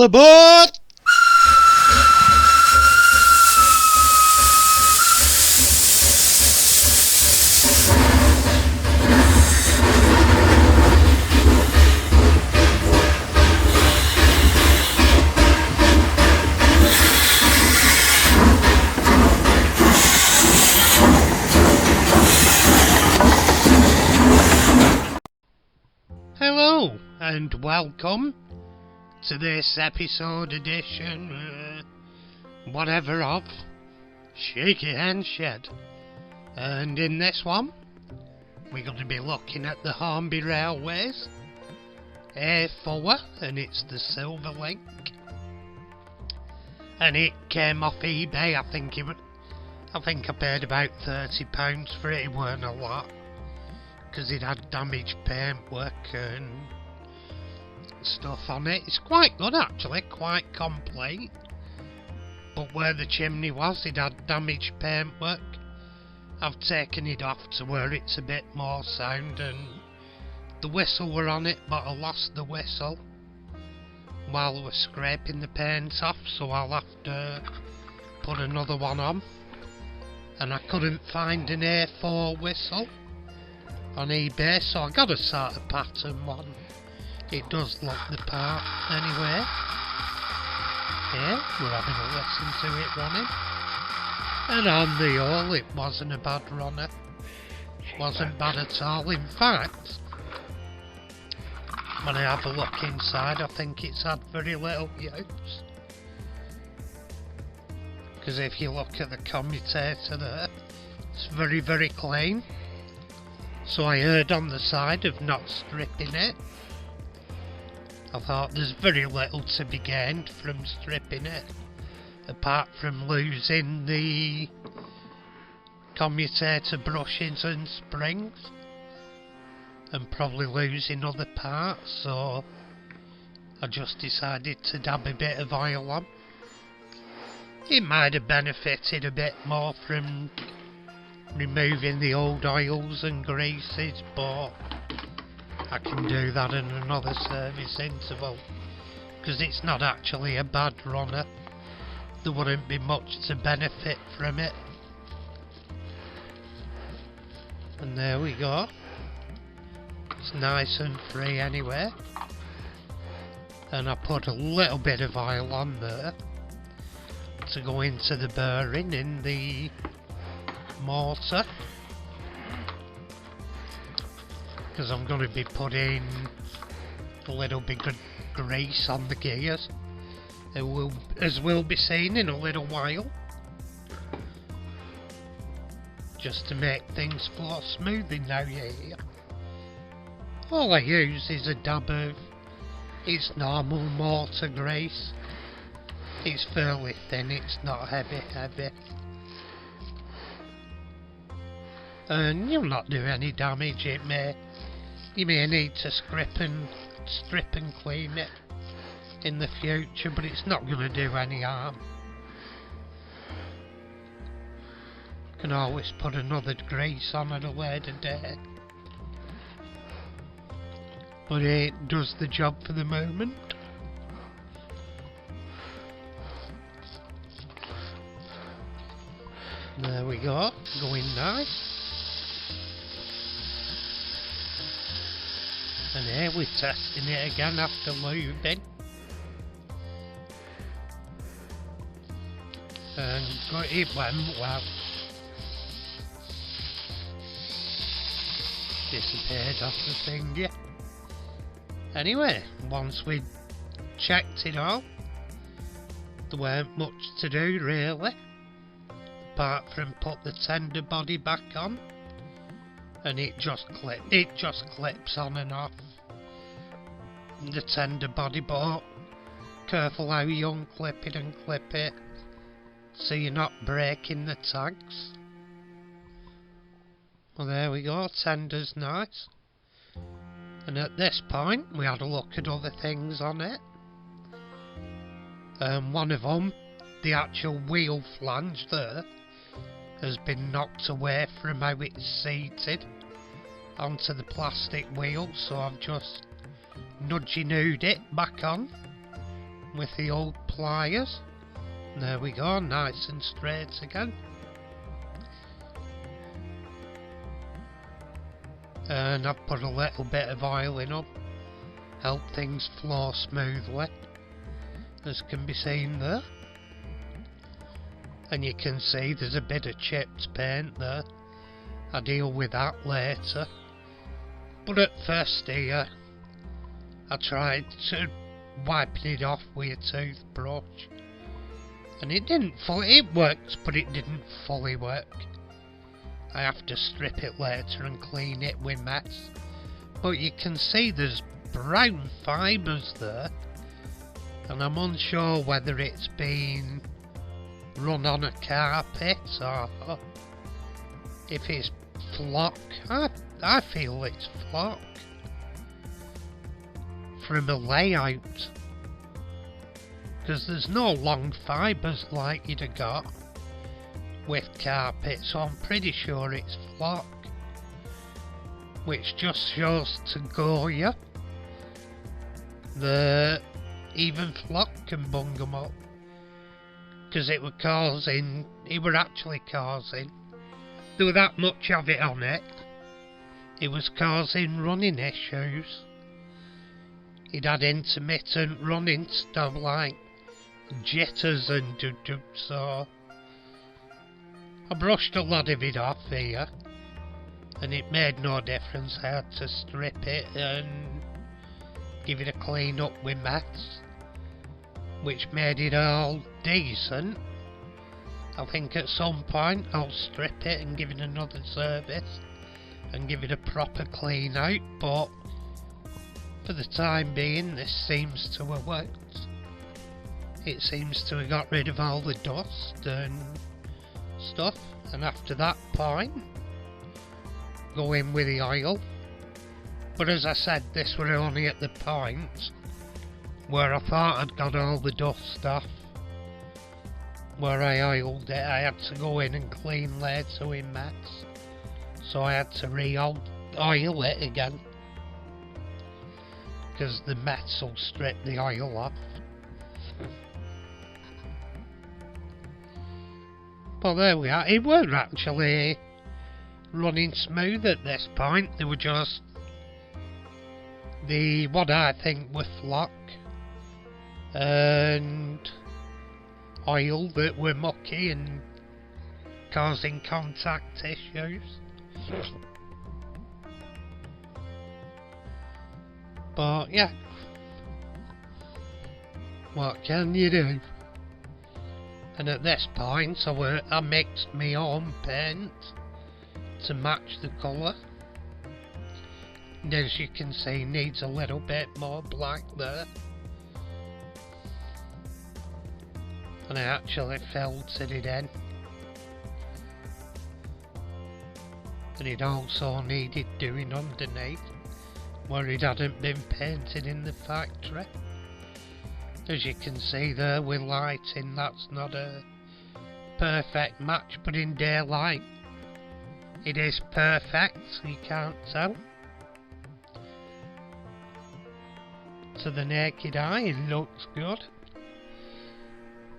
All aboard! Hello and welcome to this episode edition, whatever of Shaky Hen Shed. And in this one, we're going to be looking at the Hornby Railways A4, and it's the Silver Link. And it came off eBay. I think I paid about £30 for it. It weren't a lot, because it had damaged paintwork and stuff on it. It's quite good actually, quite complete. But where the chimney was, it had damaged paintwork. I've taken it off to where it's a bit more sound, and the whistle were on it, but I lost the whistle while I was scraping the paint off, so I'll have to put another one on. And I couldn't find an A4 whistle on eBay, so I got a sort of pattern one. It does look the part anyway. Yeah, we're having a listen to it running. And on the whole, it wasn't a bad runner. Wasn't bad at all. In fact, when I have a look inside, I think it's had very little use. Because if you look at the commutator there, it's very, very clean. So I erred on the side of not stripping it. I thought there's very little to be gained from stripping it, apart from losing the commutator brushes and springs, and probably losing other parts, so I just decided to dab a bit of oil on. It might have benefited a bit more from removing the old oils and greases, but I can do that in another service interval, because it's not actually a bad runner. There wouldn't be much to benefit from it. And there we go. It's nice and free anyway. And I put a little bit of oil on there to go into the bearing in the mortar, because I'm going to be putting a little bit of grease on the gears, as will be seen in a little while, just to make things flow smoothly now here. All I use is a dab of its normal mortar grease. It's fairly thin, it's not heavy. And you'll not do any damage. You may need to strip and clean it in the future, but it's not going to do any harm. You can always put another grease on at a later date, but it does the job for the moment. There we go, going nice. And here we're testing it again after lubing. And it went well. Disappeared off the thing, yeah. Anyway, once we'd checked it all, there weren't much to do really, apart from put the tender body back on. And it just clips on and off the tender body, but careful how you unclip it and clip it, so you're not breaking the tags. Well, there we go, tender's nice. And at this point we had a look at other things on it. One of them, the actual wheel flange there, has been knocked away from how it's seated onto the plastic wheel, so I've just nudgy-nooed it back on with the old pliers. There we go, nice and straight again. And I've put a little bit of oil in them, help things flow smoothly, as can be seen there. And you can see there's a bit of chipped paint there. I'll deal with that later. But at first here, I tried to wipe it off with a toothbrush. And it didn't fully, it worked, but it didn't fully work. I have to strip it later and clean it with mats. But you can see there's brown fibres there. And I'm unsure whether it's been run on a carpet or if it's flock. I feel it's flock from a layout, because there's no long fibres like you'd have got with carpet, so I'm pretty sure it's flock, which just shows to Goya that even flock can bung them up, because it were actually causing, there was that much of it on it, it was causing running issues. It had intermittent running stuff like jitters and doo-doo, so I brushed a lot of it off here, and it made no difference. I had to strip it and give it a clean up with mats, which made it all decent. I think at some point I'll strip it and give it another service and give it a proper clean out, but for the time being this seems to have worked. It seems to have got rid of all the dust and stuff, and after that point go in with the oil. But as I said, this were only at the point where I thought I'd got all the dust off, where I oiled it. I had to go in and clean later with mats, so I had to re-oil it again, because the mats will strip the oil off. But there we are. It weren't actually running smooth at this point. They were just what I think were flock and oil that were mucky and causing contact issues. But yeah, what can you do? And at this point I mixed my own paint to match the colour, and as you can see needs a little bit more black there, and I actually filtered it in, and it also needed doing underneath where it hadn't been painted in the factory. As you can see there with lighting, that's not a perfect match, but in daylight it is perfect, you can't tell. To the naked eye it looks good.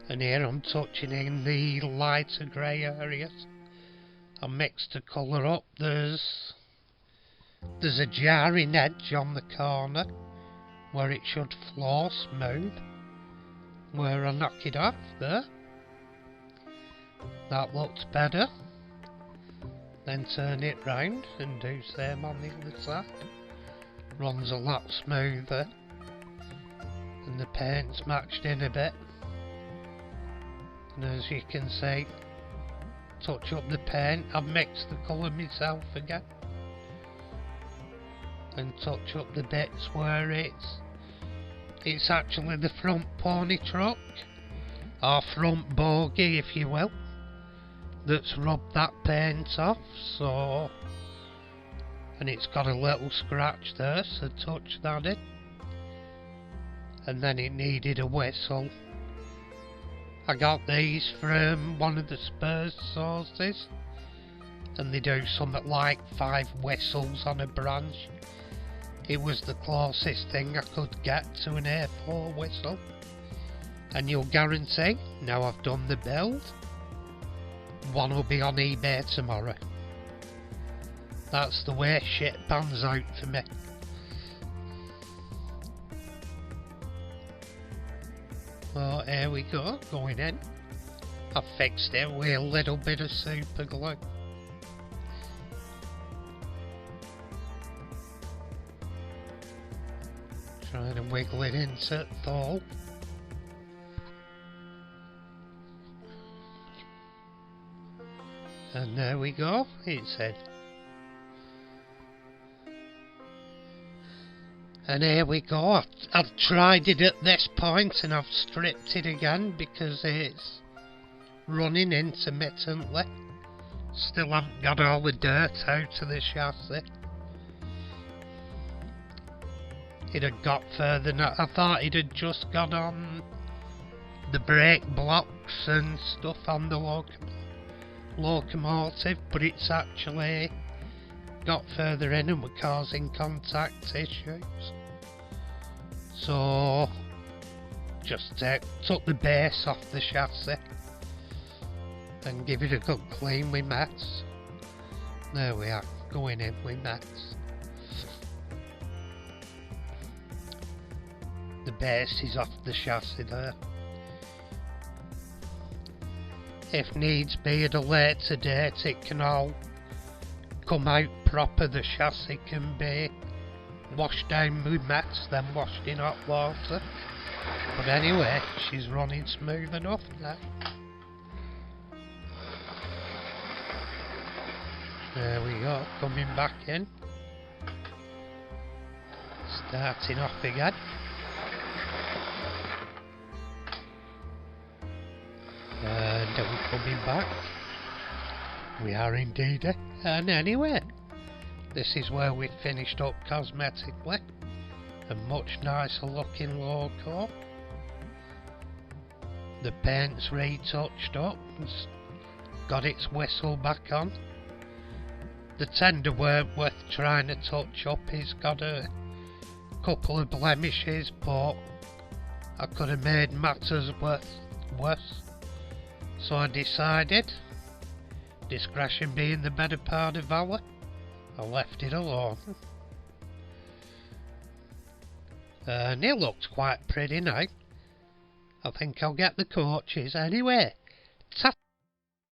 And here I'm touching in the lighter grey areas. I mixed the colour up. There's a jarring edge on the corner where it should flow smooth, where I knock it off there. That looks better. Then turn it round and do same on the other side. Runs a lot smoother, and the paint's matched in a bit. And as you can see, touch up the paint. I've mixed the colour myself again, and touch up the bits where it's actually the front pony truck, or front bogie if you will, that's rubbed that paint off. So, and it's got a little scratch there, so touch that in. And then it needed a whistle. I got these from one of the Spurs sources, and they do something like 5 whistles on a branch. It was the closest thing I could get to an A4 whistle, And you'll guarantee, now I've done the build, one will be on eBay tomorrow. That's the way shit pans out for me. Oh, here we go, going in. I've fixed it with a little bit of super glue. Trying to wiggle it into the hole. And there we go, it's in. And here we go, I've tried it at this point and I've stripped it again because it's running intermittently. Still haven't got all the dirt out of the chassis. It had got further than I thought. It had just got on the brake blocks and stuff on the locomotive, but it's actually got further in and were causing contact issues. So just took the base off the chassis and give it a good clean with mats. There we are, going in with mats. The base is off the chassis there. If needs be at a later date, it can all come out proper. The chassis can be washed down with mats, then washed in hot water. But anyway, she's running smooth enough now. There we go, coming back in. Starting off again. And are we coming back? We are indeed. And anyway, this is where we finished up cosmetically. A much nicer looking loco. The paint's retouched up, got its whistle back on. The tender weren't worth trying to touch up. He's got a couple of blemishes, but I could have made matters worse. So I decided, discretion being the better part of valor, I left it alone. And it looks quite pretty now. I think I'll get the coaches anyway. Ta